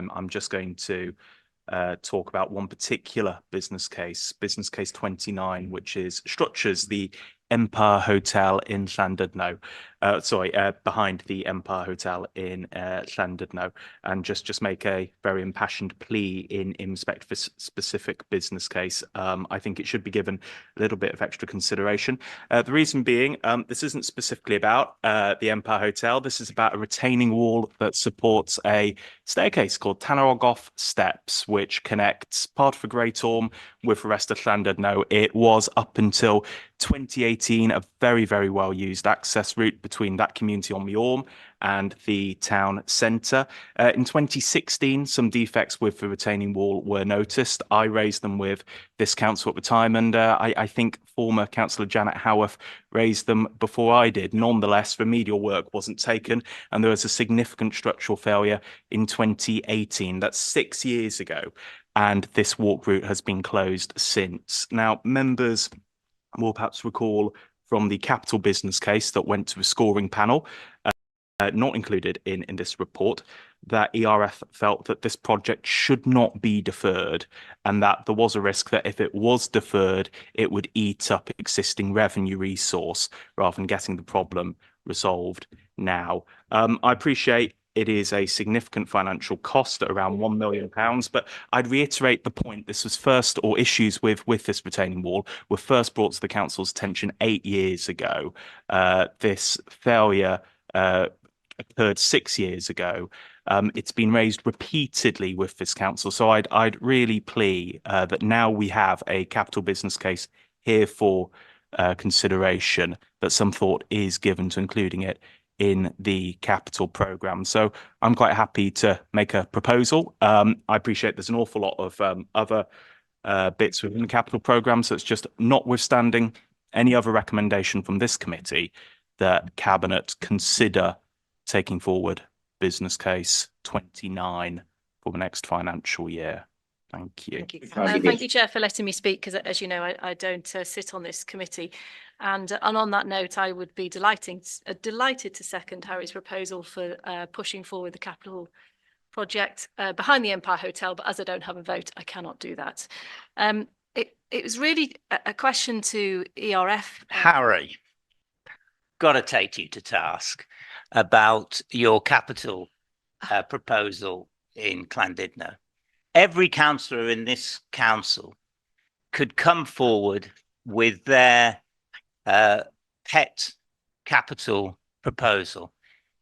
now. I'm just going to talk about one particular business case 29, which is structures the Empire Hotel in Llandudno. Behind the Empire Hotel in Llandudno, and just make a very impassioned plea in respect for specific business case. I think it should be given a little bit of extra consideration. The reason being, this isn't specifically about the Empire Hotel. This is about a retaining wall that supports a staircase called Ogof Steps, which connects part of the Great Orme with the rest of Llandudno. It was up until 2018 a very, very well used access route between that community on the Orme and the town centre. In 2016, some defects with the retaining wall were noticed. I raised them with this council at the time, and I think former councillor Janet Howarth raised them before I did. Nonetheless, remedial work wasn't taken, and there was a significant structural failure in 2018. That's 6 years ago, and this walk route has been closed since. Now, members will perhaps recall from the capital business case that went to a scoring panel, not included in this report, that ERF felt that this project should not be deferred, and that there was a risk that if it was deferred, it would eat up existing revenue resource rather than getting the problem resolved now. I appreciate it is a significant financial cost at around £1 million, but I'd reiterate the point. This was first, or issues with this retaining wall were first brought to the council's attention 8 years ago. This failure occurred 6 years ago. It's been raised repeatedly with this council, so I'd really plea that now we have a capital business case here for consideration, that some thought is given to including it in the capital programme. So I'm quite happy to make a proposal. I appreciate there's an awful lot of other bits within the capital programme, so it's just notwithstanding any other recommendation from this committee that Cabinet consider taking forward business case 29 for the next financial year. Thank you. Thank you, Chair, for letting me speak, because as you know, I don't sit on this committee. And on that note, I would be delighted to second Harry's proposal for pushing forward the capital project behind the Empire Hotel. But as I don't have a vote, I cannot do that. It was really a question to ERF. Harry, got to take you to task about your capital proposal in Llandudno. Every councillor in this council could come forward with their pet capital proposal.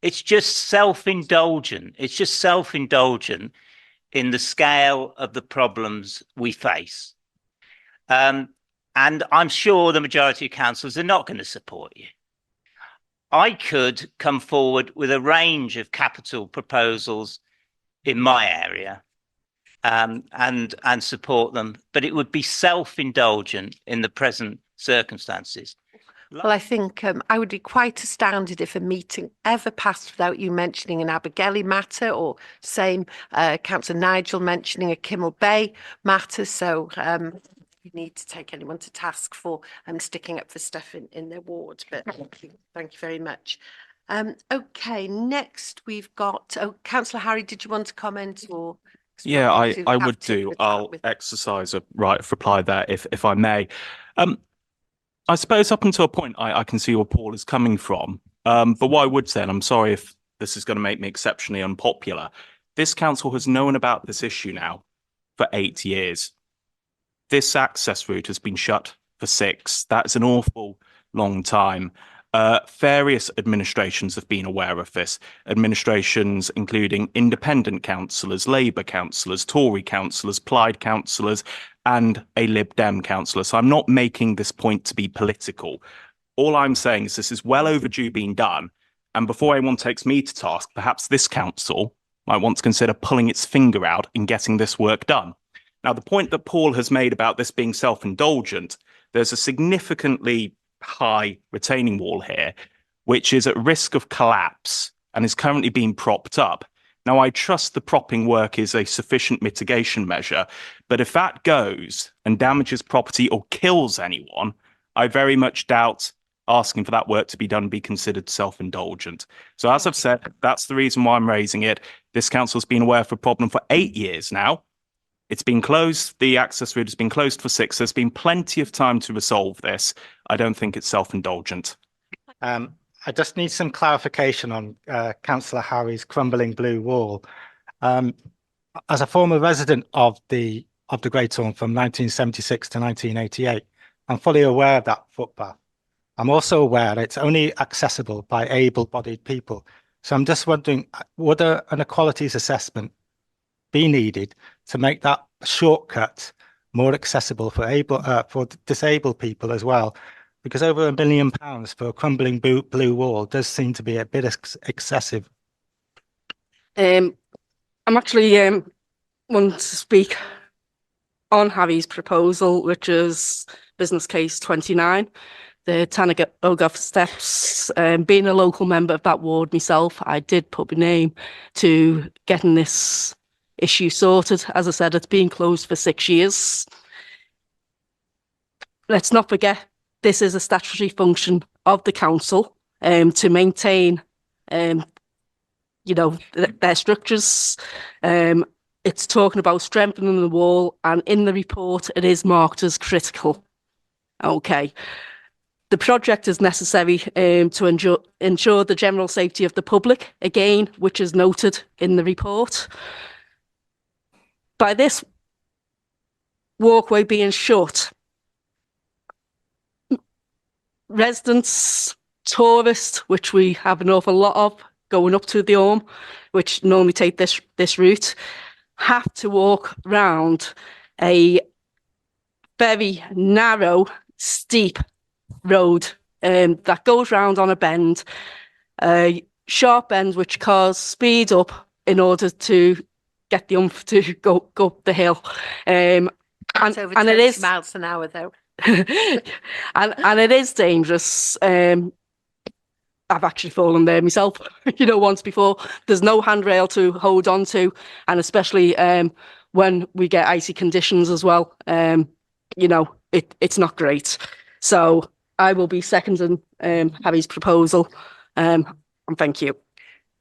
It's just self-indulgent. It's just self-indulgent in the scale of the problems we face. And I'm sure the majority of councillors are not going to support you. I could come forward with a range of capital proposals in my area and support them, but it would be self-indulgent in the present circumstances. Well, I think I would be quite astounded if a meeting ever passed without you mentioning an Abergele matter, or same Councillor Nigel mentioning a Kimmel Bay matter. So you need to take anyone to task for sticking up for stuff in their ward. But thank you very much. Okay, next we've got Councillor Harry. Did you want to comment or? Yeah, I would do. I'll exercise a right of reply there if I may. I suppose up until a point I can see where Paul is coming from. But what I would say, and I'm sorry if this is going to make me exceptionally unpopular, this council has known about this issue now for 8 years. This access route has been shut for 6. That's an awful long time. Various administrations have been aware of this. Administrations including independent councillors, Labour councillors, Tory councillors, Plaid councillors, and a Lib Dem councillor. So I'm not making this point to be political. All I'm saying is this is well overdue being done. And before anyone takes me to task, perhaps this council might want to consider pulling its finger out and getting this work done. Now, the point that Paul has made about this being self-indulgent, there's a significantly high retaining wall here, which is at risk of collapse and is currently being propped up. Now, I trust the propping work is a sufficient mitigation measure, but if that goes and damages property or kills anyone, I very much doubt asking for that work to be done be considered self-indulgent. So as I've said, that's the reason why I'm raising it. This council's been aware of a problem for 8 years now. It's been closed. The access route has been closed for 6. There's been plenty of time to resolve this. I don't think it's self-indulgent. I just need some clarification on Councillor Harry's crumbling blue wall. As a former resident of the Great Orme from 1976 to 1988, I'm fully aware of that footpath. I'm also aware it's only accessible by able-bodied people. So I'm just wondering, would an equalities assessment be needed to make that shortcut more accessible for disabled people as well? Because over £1 million for a crumbling blue wall does seem to be a bit excessive. I'm actually want to speak on Harry's proposal, which is business case 29, the Ogof steps. Being a local member of that ward myself, I did put my name to getting this issue sorted. As I said, it's been closed for 6 years. Let's not forget, this is a statutory function of the council to maintain, their structures. It's talking about strengthening the wall, and in the report, it is marked as critical. Okay. The project is necessary to ensure the general safety of the public, again, which is noted in the report. By this walkway being shut, residents, tourists, which we have an awful lot of going up to the Orme, which normally take this route, have to walk round a very narrow, steep road that goes round on a bend, sharp bend which cars speed up in order to get the oomph to go up the hill. And it is miles an hour though. and it is dangerous. I've actually fallen there myself, once before. There's no handrail to hold on to, and especially when we get icy conditions as well, it's not great. So I will be seconding Harry's proposal, and thank you.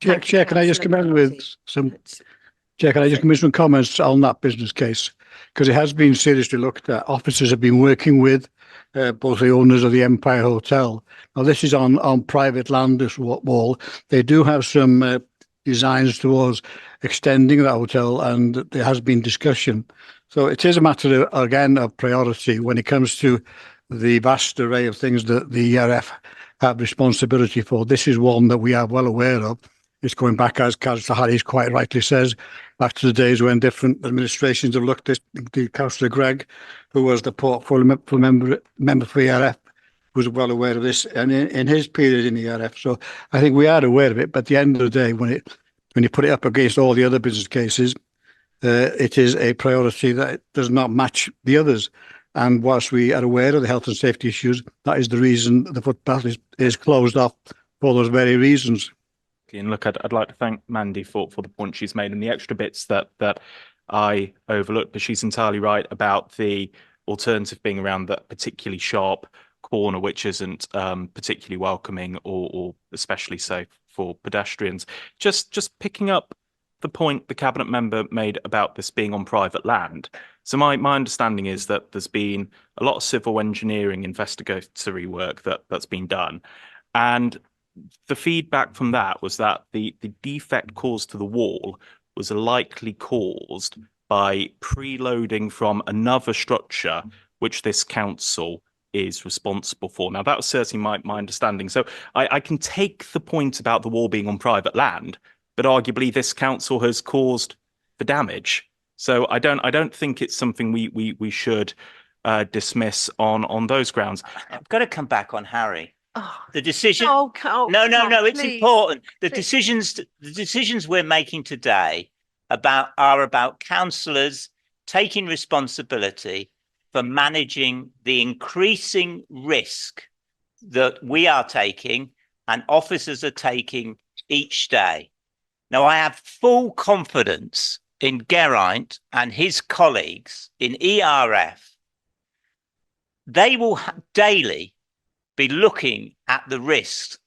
Chair, can I just come in with some comments on that business case? Because it has been seriously looked at. Officers have been working with both the owners of the Empire Hotel. Now, this is on private land, this wall. They do have some designs towards extending that hotel, and there has been discussion. So it is a matter, of priority when it comes to the vast array of things that the ERF have responsibility for. This is one that we are well aware of. It's going back, as Councillor Harris quite rightly says, back to the days when different administrations have looked at Councillor Gregg, who was the portfolio member for ERF, was well aware of this, and in his period in ERF. So I think we are aware of it, but at the end of the day, when you put it up against all the other business cases, it is a priority that does not match the others. And whilst we are aware of the health and safety issues, that is the reason the footpath is closed off for those very reasons. And look, I'd like to thank Mandy for the point she's made and the extra bits that I overlooked, but she's entirely right about the alternative being around that particularly sharp corner, which isn't particularly welcoming or especially safe for pedestrians. Just picking up the point the cabinet member made about this being on private land. So my understanding is that there's been a lot of civil engineering investigatory work that's been done, and the feedback from that was that the defect caused to the wall was likely caused by preloading from another structure which this council is responsible for. Now, that was certainly my understanding. So I can take the point about the wall being on private land, but arguably this council has caused the damage. So I don't think it's something we should dismiss on those grounds. I've got to come back on Harry. Oh, The decision. no, It's please. important. The Please. decisions we're making today are about councillors taking responsibility for managing the increasing risk that we are taking and officers are taking each day. Now, I have full confidence in Geraint and his colleagues in ERF. They will daily be looking at the risks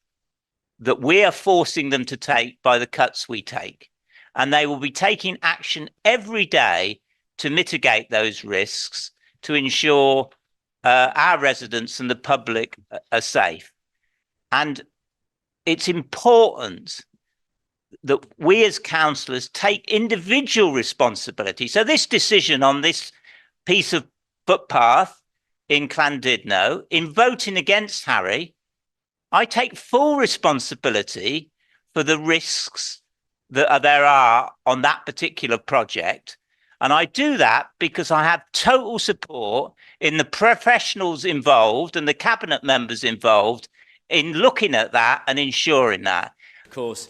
that we are forcing them to take by the cuts we take. and they will be taking action every day to mitigate those risks to ensure our residents and the public are safe. And it's important that we as councillors take individual responsibility. So this decision on this piece of footpath in Llandudno, in voting against Harry, I take full responsibility for the risks that there are on that particular project. And I do that because I have total support in the professionals involved and the cabinet members involved in looking at that and ensuring that. Of course,